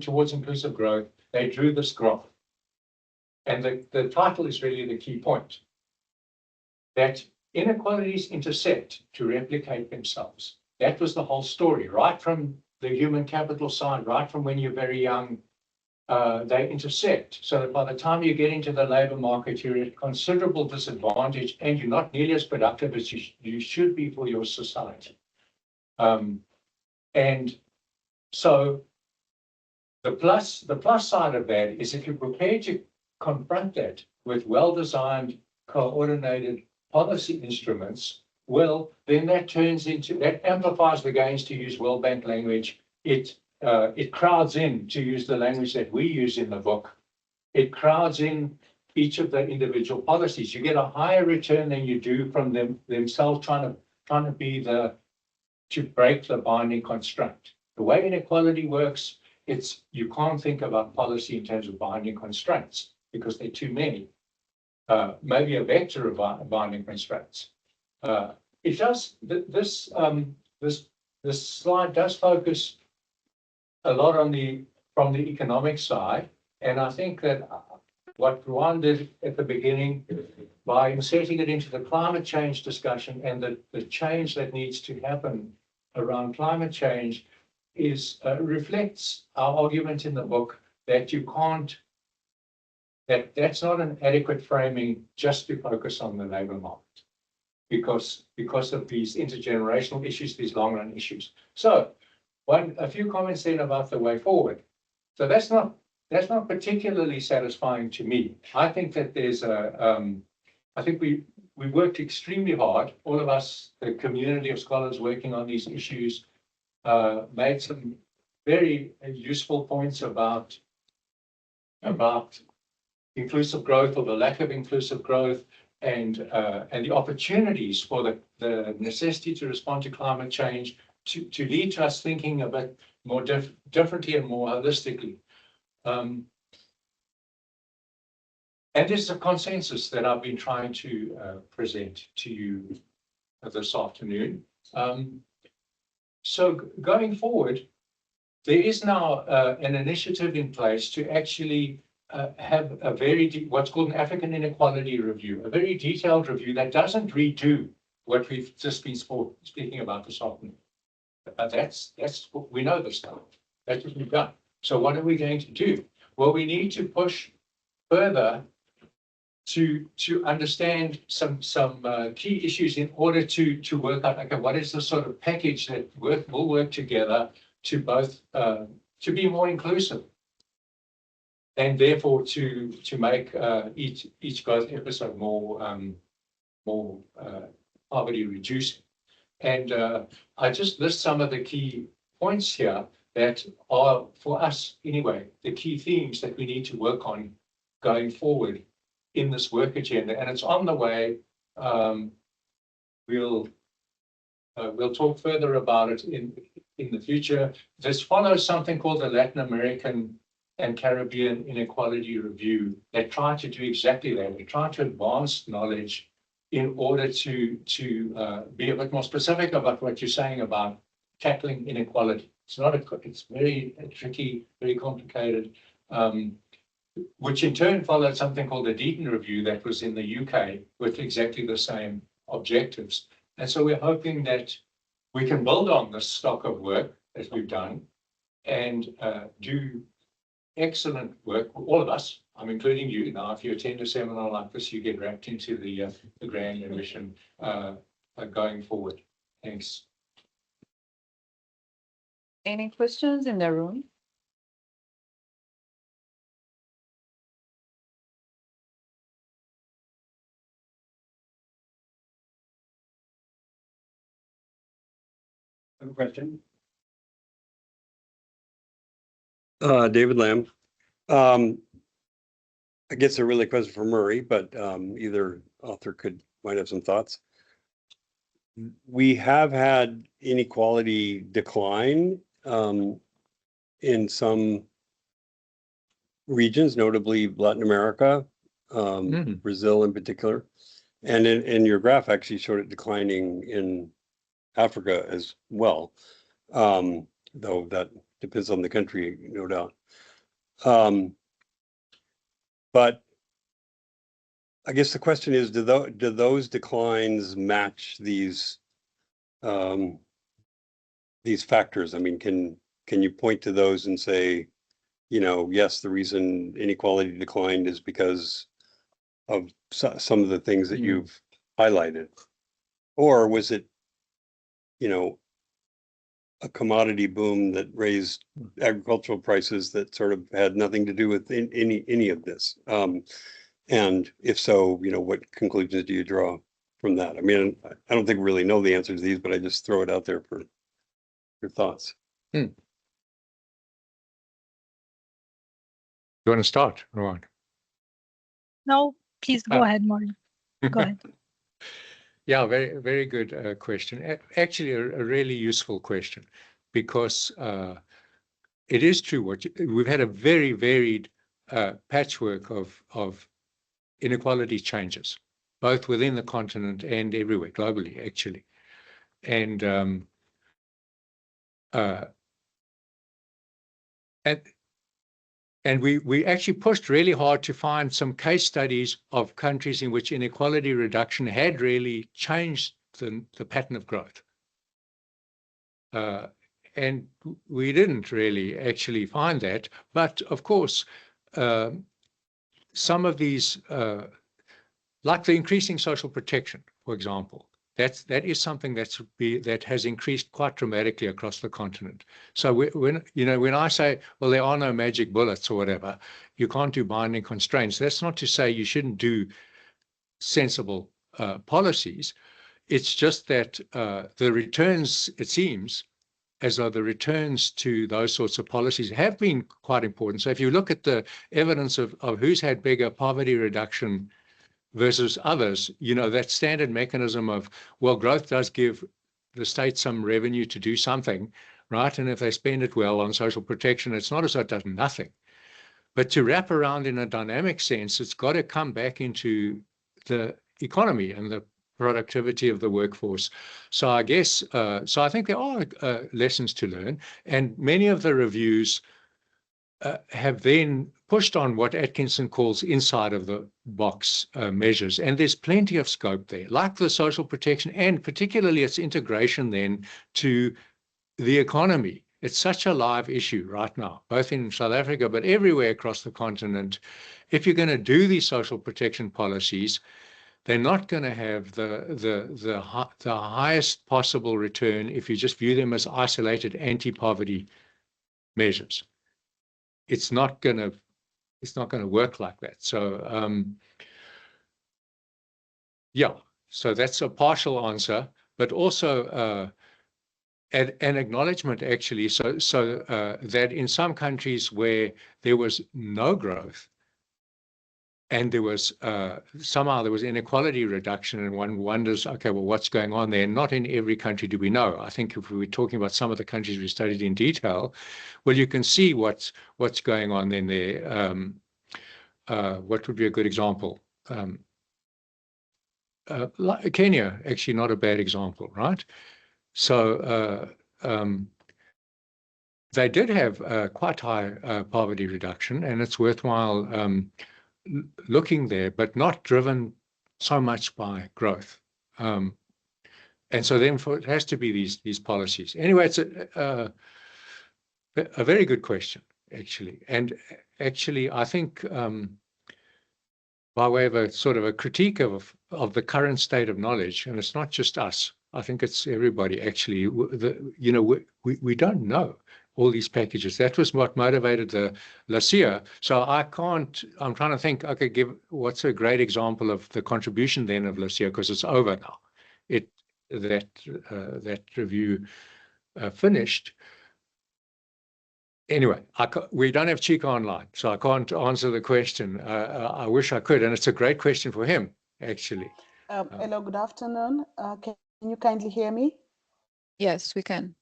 towards inclusive growth, they drew this graph. And the title is really the key point, that inequalities intersect to replicate themselves. That was the whole story, right from the human capital side, right from when you're very young, they intersect. So that by the time you get into the labor market, you're at considerable disadvantage and you're not nearly as productive as you should be for your society. And so the plus side of that is if you're prepared to confront that with well-designed, coordinated policy instruments, well, then that amplifies the gains, to use World Bank language. It crowds in, to use the language that we use in the book, it crowds in each of the individual policies. You get a higher return than you do from themselves trying to break the binding constraint. The way inequality works, you can't think about policy in terms of binding constraints because there are too many. Maybe a vector of binding constraints. It does. This slide does focus a lot from the economic side, and I think that what Rawane did at the beginning by inserting it into the climate change discussion and the change that needs to happen around climate change reflects our argument in the book that you can't. That's not an adequate framing just to focus on the labor market because of these intergenerational issues, these long-run issues. So a few comments then about the way forward. So that's not particularly satisfying to me. I think that there's I think we worked extremely hard, all of us, the community of scholars working on these issues, made some very useful points about inclusive growth or the lack of inclusive growth and the opportunities for the necessity to respond to climate change to lead to us thinking a bit more differently and more holistically. And this is a consensus that I've been trying to present to you this afternoon. So going forward, there is now an initiative in place to actually have a what's called an African Inequality Review, a very detailed review that doesn't redo what we've just been speaking about this afternoon. That's we know this stuff. That's what we've done. So what are we going to do? Well, we need to push further to understand some key issues in order to work out, okay, what is the sort of package that will work together to both to be more inclusive. and therefore to make each growth episode more poverty reducing. And I just list some of the key points here that are, for us anyway, the key themes that we need to work on going forward in this work agenda. And it's on the way. We'll talk further about it in the future. This follows something called the Latin American and Caribbean Inequality Review. They try to do exactly that. They try to advance knowledge in order to be a bit more specific about what you're saying about tackling inequality. It's very tricky, very complicated, which in turn followed something called the Deaton Review that was in the UK with exactly the same objectives. And so we're hoping that we can build on this stock of work that we've done and do excellent work, all of us. I'm including you. Now, if you attend a seminar like this, you get wrapped into the grand mission going forward. Thanks. Any questions in the room? I have a question. David Lamb. I guess a really question for Murray, but either author might have some thoughts. We have had inequality decline in some regions, notably Latin America, Brazil in particular. And in your graph actually showed it declining in Africa as well, though that depends on the country, no doubt. But I guess the question is, do those declines match these factors? I mean, can you point to those and say, yes, the reason inequality declined is because of some of the things that you've highlighted? Or was it, a commodity boom that raised agricultural prices that sort of had nothing to do with any of this? And if so, what conclusions do you draw from that? I mean, I don't think we really know the answer to these, but I just throw it out there for your thoughts. You want to start, Rawane? No, please go ahead, Martin. Go ahead. Yeah, very, very good question. Actually, a really useful question, because it is true. We've had a very varied patchwork of inequality changes, both within the continent and everywhere, globally, actually. And we actually pushed really hard to find some case studies of countries in which inequality reduction had really changed the pattern of growth. And we didn't really actually find that. But of course, some of these, like the increasing social protection, for example, that is something that has increased quite dramatically across the continent. So when I say, well, there are no magic bullets or whatever, you can't do binding constraints. That's not to say you shouldn't do sensible policies. It's just that the returns, it seems, as though the returns to those sorts of policies have been quite important. So if you look at the evidence of who's had bigger poverty reduction versus others, that standard mechanism of, well, growth does give the state some revenue to do something, right? And if they spend it well on social protection, it's not as though it does nothing. But to wrap around in a dynamic sense, it's got to come back into the economy and the productivity of the workforce. So I guess, so I think there are lessons to learn, and many of the reviews have then pushed on what Atkinson calls inside of the box measures. And there's plenty of scope there, like the social protection and particularly its integration then to the economy. It's such a live issue right now, both in South Africa, but everywhere across the continent. If you're going to do these social protection policies, they're not going to have the highest possible return if you just view them as isolated anti-poverty measures. It's not going to it's not going to work like that. So yeah, so that's a partial answer, but also an acknowledgement actually, so that in some countries where there was no growth and there was somehow there was inequality reduction, and one wonders, okay, well, what's going on there? Not in every country do we know. I think if we were talking about some of the countries we studied in detail, well, you can see what's going on in there. What would be a good example? Kenya, actually not a bad example, right? So they did have quite high poverty reduction, and it's worthwhile looking there, but not driven so much by growth. And so then it has to be these policies. Anyway, it's a very good question, actually. And actually, I think by way of a sort of a critique of the current state of knowledge, and it's not just us, I think it's everybody actually, we don't know all these packages. That was what motivated the ACEIR. So I'm trying to think, okay, what's a great example of the contribution then of ACEIR, because it's over now. That review finished. Anyway, we don't have Chico online, so I can't answer the question. I wish I could, and it's a great question for him, actually. Hello, good afternoon. Can you kindly hear me? Yes, we can.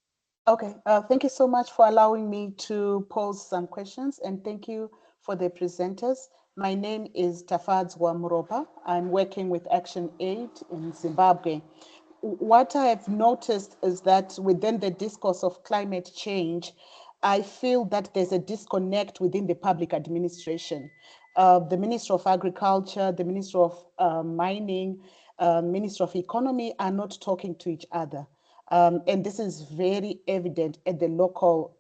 Okay, thank you so much for allowing me to pose some questions, and thank you for the presenters. My name is Tafadz Wamuropa. I'm working with Action Aid in Zimbabwe. What I have noticed is that within the discourse of climate change, I feel that there's a disconnect within the public administration. The Minister of Agriculture, the Minister of Mining, Minister of Economy are not talking to each other. And this is very evident at the local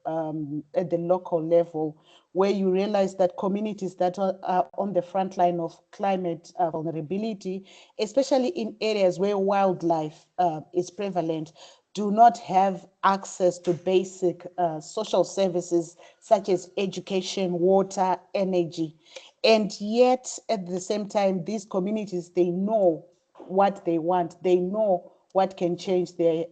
level, where you realize that communities that are on the front line of climate vulnerability, especially in areas where wildlife is prevalent, do not have access to basic social services such as education, water, energy. And yet, at the same time, these communities, they know what they want. They know what can change their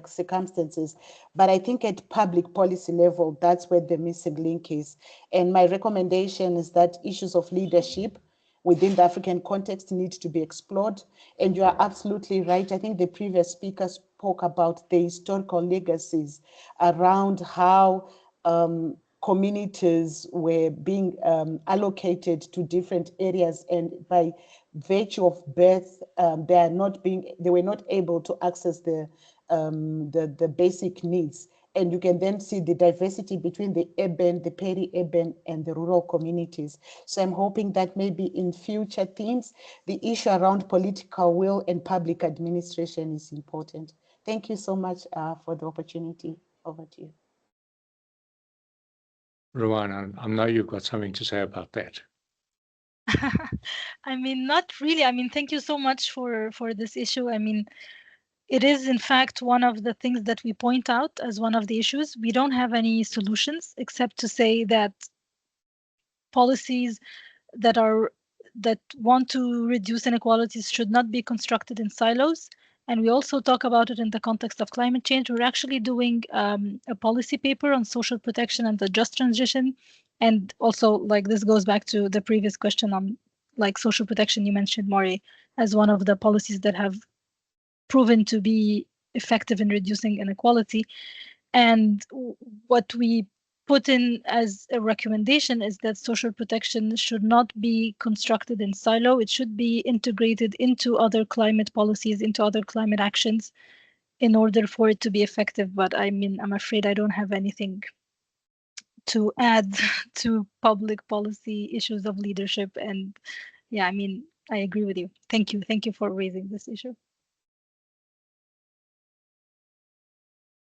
circumstances. But I think at public policy level, that's where the missing link is. And my recommendation is that issues of leadership within the African context need to be explored. And you are absolutely right. I think the previous speaker spoke about the historical legacies around how communities were being allocated to different areas, and by virtue of birth, they were not able to access the basic needs. And you can then see the diversity between the urban, the peri-urban, and the rural communities. So I'm hoping that maybe in future themes, the issue around political will and public administration is important. Thank you so much for the opportunity. Over to you. Rawane, I know you've got something to say about that. I mean, not really. I mean, thank you so much for this issue. I mean, it is, in fact, one of the things that we point out as one of the issues. We don't have any solutions except to say that policies that want to reduce inequalities should not be constructed in silos. And we also talk about it in the context of climate change. We're actually doing a policy paper on social protection and the just transition. And also, like, this goes back to the previous question on like social protection. You mentioned, Maury, as one of the policies that have proven to be effective in reducing inequality. And what we put in as a recommendation is that social protection should not be constructed in silo. It should be integrated into other climate policies, into other climate actions, in order for it to be effective. But I mean, I'm afraid I don't have anything to add to public policy issues of leadership. And yeah, I mean, I agree with you. Thank you. Thank you for raising this issue.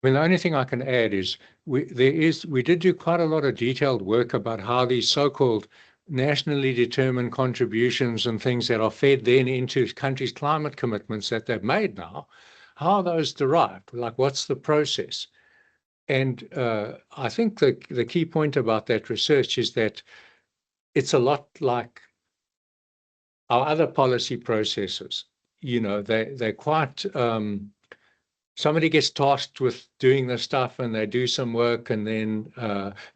I mean, the only thing I can add is we did do quite a lot of detailed work about how these so-called nationally determined contributions and things that are fed then into countries' climate commitments that they've made now, how are those derived? Like, what's the process? And I think the key point about that research is that it's a lot like our other policy processes. You know, they're quite, somebody gets tasked with doing this stuff and they do some work, and then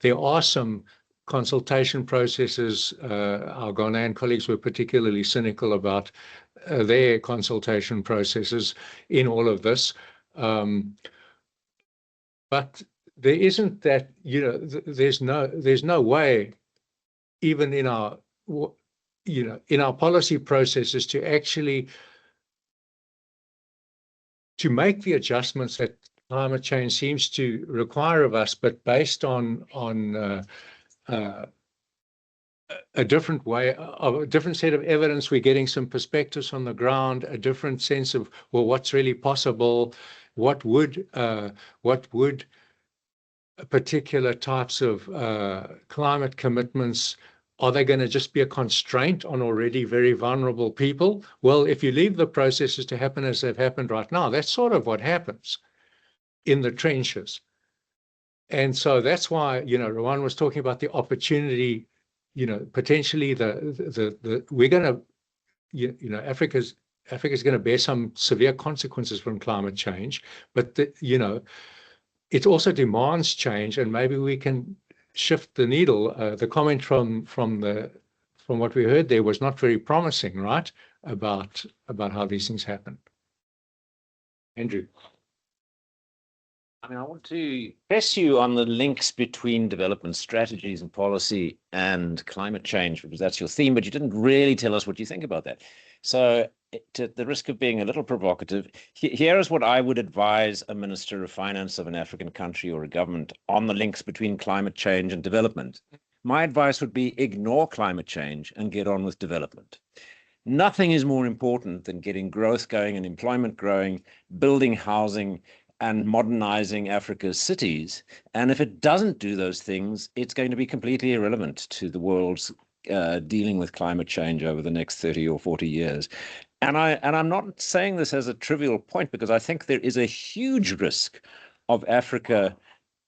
there are some consultation processes. Our Ghanaian colleagues were particularly cynical about their consultation processes in all of this. But there isn't that, you know, there's no way, even in our, you know, in our policy processes to actually to make the adjustments that climate change seems to require of us, but based on a different way, of a different set of evidence. We're getting some perspectives on the ground, a different sense of, well, what's really possible, what would particular types of climate commitments, are they going to just be a constraint on already very vulnerable people? Well, if you leave the processes to happen as they've happened right now, that's sort of what happens in the trenches. And so that's why, you know, Rawane was talking about the opportunity, you know, potentially we're going to, you know, Africa's going to bear some severe consequences from climate change, but you know, it also demands change, and maybe we can shift the needle. The comment from what we heard there was not very promising, right? About how these things happen. Andrew. I mean, I want to press you on the links between development strategies and policy and climate change, because that's your theme, but you didn't really tell us what you think about that. So, at the risk of being a little provocative, here is what I would advise a Minister of Finance of an African country or a government on the links between climate change and development. My advice would be ignore climate change and get on with development. Nothing is more important than getting growth going and employment growing, building housing, and modernizing Africa's cities. And if it doesn't do those things, it's going to be completely irrelevant to the world's dealing with climate change over the next 30 or 40 years. And I'm not saying this as a trivial point, because I think there is a huge risk of Africa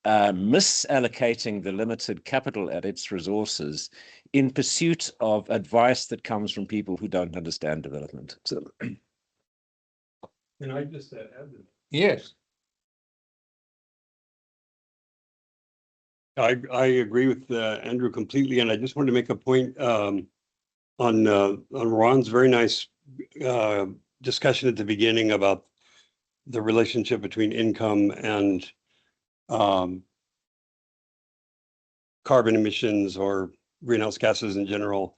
misallocating the limited capital at its resources in pursuit of advice that comes from people who don't understand development. So, can I just add that? Yes. I agree with Andrew completely, and I just wanted to make a point on Rawane's very nice discussion at the beginning about the relationship between income and carbon emissions or greenhouse gases in general,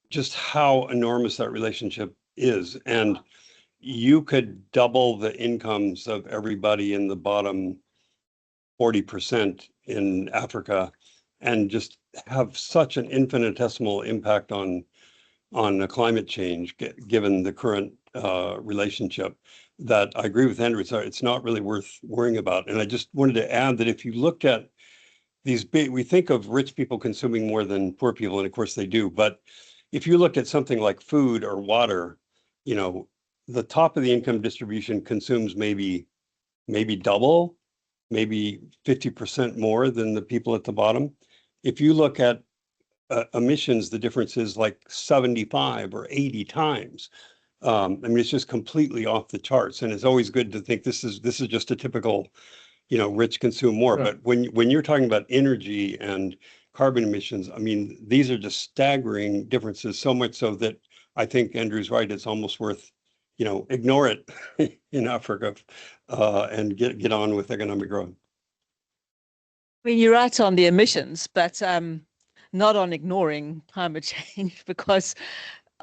just how enormous that relationship is. And you could double the incomes of everybody in the bottom 40% in Africa and just have such an infinitesimal impact on the climate change, given the current relationship, that I agree with Andrew. It's not really worth worrying about. And I just wanted to add that if you looked at these big, we think of rich people consuming more than poor people, and of course they do. But if you look at something like food or water, you know, the top of the income distribution consumes maybe double, maybe 50% more than the people at the bottom. If you look at emissions, the difference is like 75 or 80 times. I mean, it's just completely off the charts, and it's always good to think this is just a typical, you know, rich consume more. Right. But when you're talking about energy and carbon emissions, I mean, these are just staggering differences, so much so that I think Andrew's right. It's almost worth, you know, ignore it in Africa and get on with economic growth. I mean, you're right on the emissions, but not on ignoring climate change, because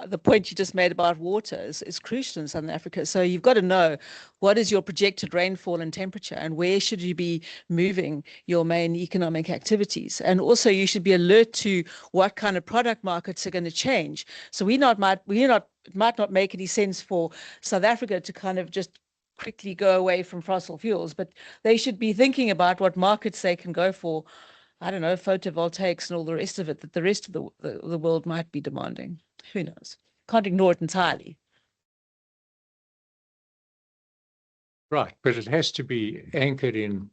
the point you just made about water is crucial in Southern Africa. So you've got to know what is your projected rainfall and temperature, and where should you be moving your main economic activities. And also you should be alert to what kind of product markets are going to change. So it might not make any sense for South Africa to kind of just quickly go away from fossil fuels, but they should be thinking about what markets they can go for. I don't know, photovoltaics and all the rest of it that the rest of the world might be demanding. Who knows? Can't ignore it entirely. Right, but it has to be anchored in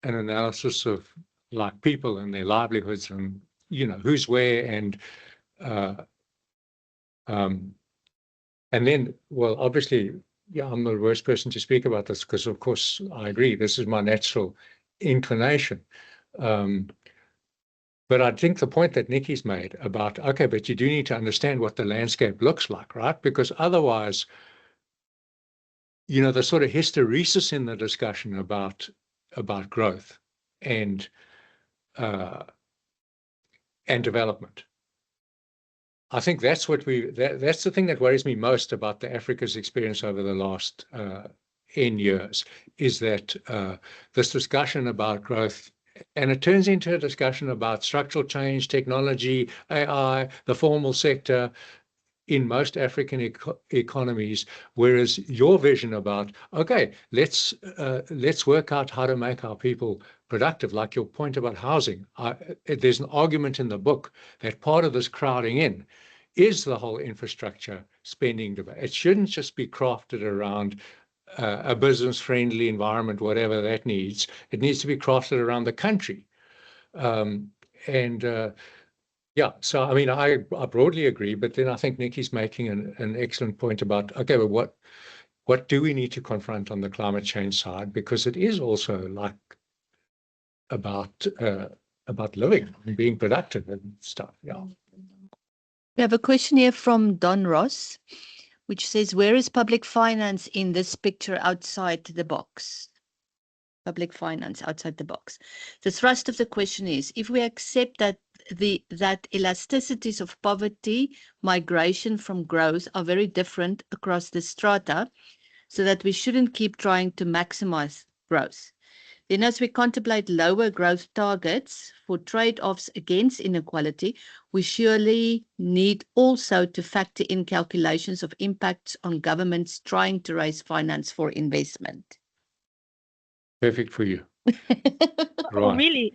an analysis of like people and their livelihoods and who's where, and then, well, obviously, yeah, I'm the worst person to speak about this because, of course, I agree. This is my natural inclination. But I think the point that Nikki's made about, okay, but you do need to understand what the landscape looks like, right? Because otherwise, the sort of hysteresis in the discussion about growth and development. I think that's that's the thing that worries me most about Africa's experience over the last 10 years, is that this discussion about growth, and it turns into a discussion about structural change, technology, AI, the formal sector in most African economies, whereas your vision about, okay, let's work out how to make our people productive, like your point about housing. There's an argument in the book that part of this crowding in is the whole infrastructure spending debate. It shouldn't just be crafted around a business-friendly environment, whatever that needs. It needs to be crafted around the country. Yeah, so I mean, I broadly agree, but then I think Nikki's making an excellent point about, okay, but what do we need to confront on the climate change side? Because it is also like about living and being productive and stuff. Yeah. We have a question here from Don Ross, which says, where is public finance in this picture outside the box? Public finance outside the box. The thrust of the question is, if we accept that elasticities of poverty, migration from growth are very different across the strata, so that we shouldn't keep trying to maximize growth. Then as we contemplate lower growth targets for trade-offs against inequality, we surely need also to factor in calculations of impacts on governments trying to raise finance for investment. Perfect for you. Oh, Right. really?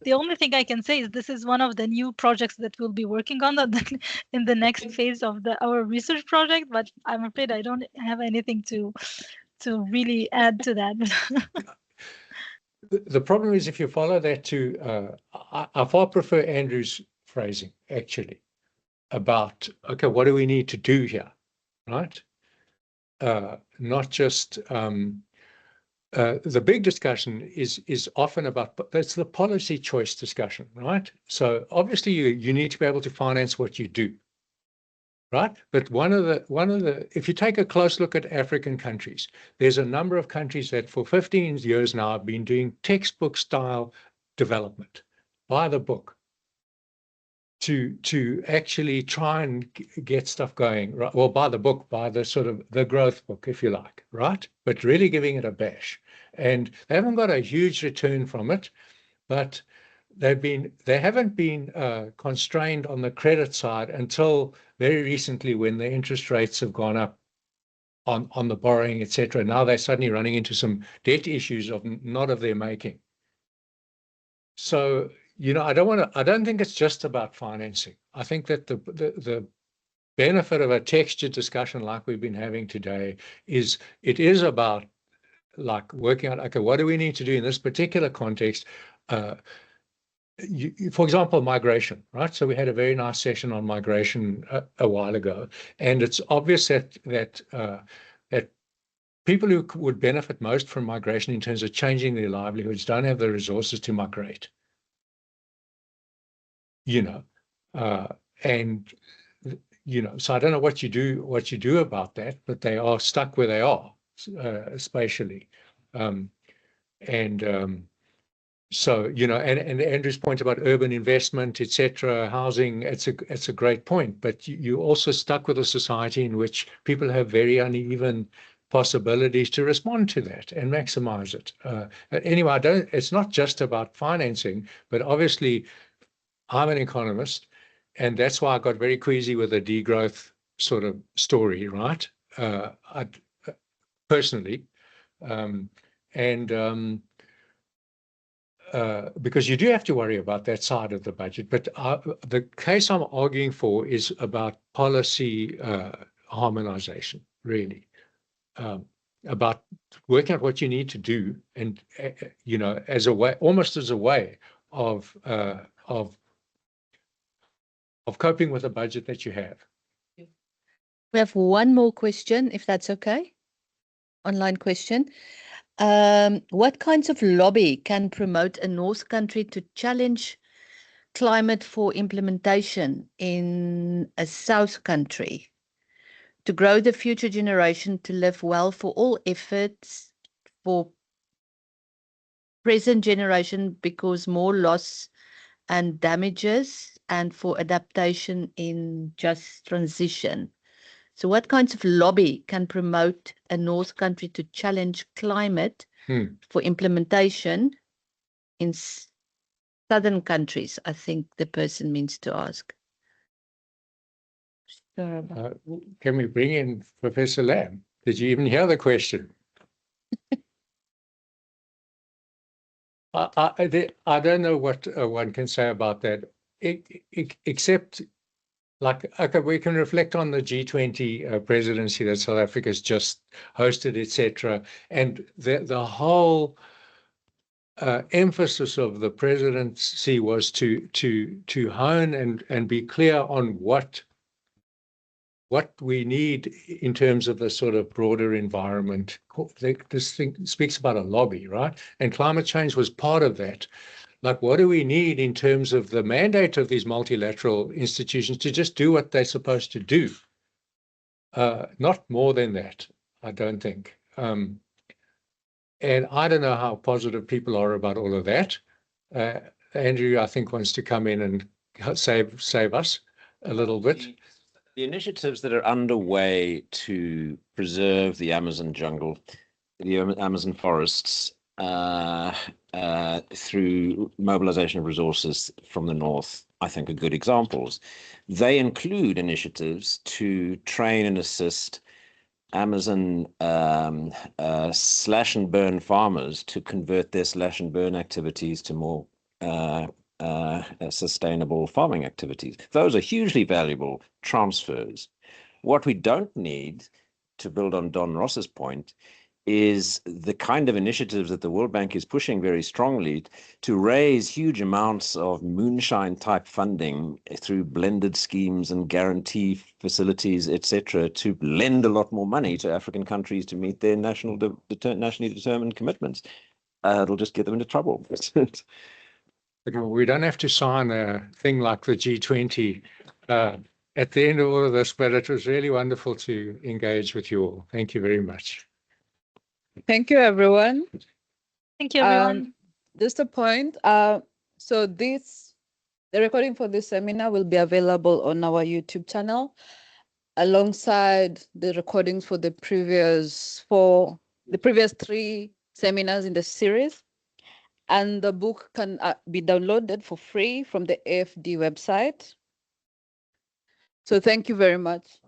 The only thing I can say is this is one of the new projects that we'll be working on in the next phase of our research project, but I'm afraid I don't have anything to really add to that. The problem is, if you follow that to, I far prefer Andrew's phrasing, actually, about, okay, what do we need to do here, right? Not just, the big discussion is often about, that's the policy choice discussion, right? So obviously you need to be able to finance what you do, right? But one of the, if you take a close look at African countries, there's a number of countries that for 15 years now have been doing textbook style development by the book to actually try and get stuff going, right? Well, by the book, by the sort of the growth book, if you like, right? But really giving it a bash. And they haven't got a huge return from it, but they haven't been constrained on the credit side until very recently, when the interest rates have gone up on the borrowing, etc. Now they're suddenly running into some debt issues not of their making. So, I don't think it's just about financing. I think that the benefit of a textured discussion like we've been having today is it is about like working out, okay, what do we need to do in this particular context? For example, migration, right? So we had a very nice session on migration a while ago, and it's obvious that people who would benefit most from migration in terms of changing their livelihoods don't have the resources to migrate. So I don't know what you do about that, but they are stuck where they are spatially. So, and Andrew's point about urban investment, etc., housing, it's a great point, but you're also stuck with a society in which people have very uneven possibilities to respond to that and maximize it. Anyway, it's not just about financing, but obviously I'm an economist, and that's why I got very queasy with the degrowth sort of story, right? Personally, because you do have to worry about that side of the budget. But the case I'm arguing for is about policy harmonization, really, about working out what you need to do, and as a way, almost as a way of of coping with the budget that you have. We have one more question, if that's okay. Online question. What kinds of lobby can promote a North country to challenge climate for implementation in a South country? To grow the future generation to live well for all efforts for present generation because more loss and damages and for adaptation in just transition. So what kinds of lobby can promote a North country to challenge climate for implementation in Southern countries? I think the person means to ask. Can we bring in Professor Lamb? Did you even hear the question? I don't know what one can say about that, except like, okay, we can reflect on the G20 presidency that South Africa's just hosted, etc. And the whole emphasis of the presidency was to hone and be clear on what we need in terms of the sort of broader environment. This thing speaks about a lobby, right? And climate change was part of that. Like, what do we need in terms of the mandate of these multilateral institutions to just do what they're supposed to do? Not more than that, I don't think. And I don't know how positive people are about all of that. Andrew, I think, wants to come in and save us a little bit. The initiatives that are underway to preserve the Amazon jungle, the Amazon forests, through mobilization of resources from the north, I think are good examples. They include initiatives to train and assist Amazon slash and burn farmers to convert their slash and burn activities to more sustainable farming activities. Those are hugely valuable transfers. What we don't need, to build on Don Ross's point, is the kind of initiatives that the World Bank is pushing very strongly to raise huge amounts of moonshine type funding through blended schemes and guarantee facilities, etc., to lend a lot more money to African countries to meet their nationally determined commitments. It'll just get them into trouble. We don't have to sign a thing like the G20 at the end of all of this, but it was really wonderful to engage with you all. Thank you very much. Thank you, everyone. Thank you, everyone. Just a point. So the recording for this seminar will be available on our YouTube channel, alongside the recordings for the previous 3 seminars in the series. And the book can be downloaded for free from the AFD website. So thank you very much.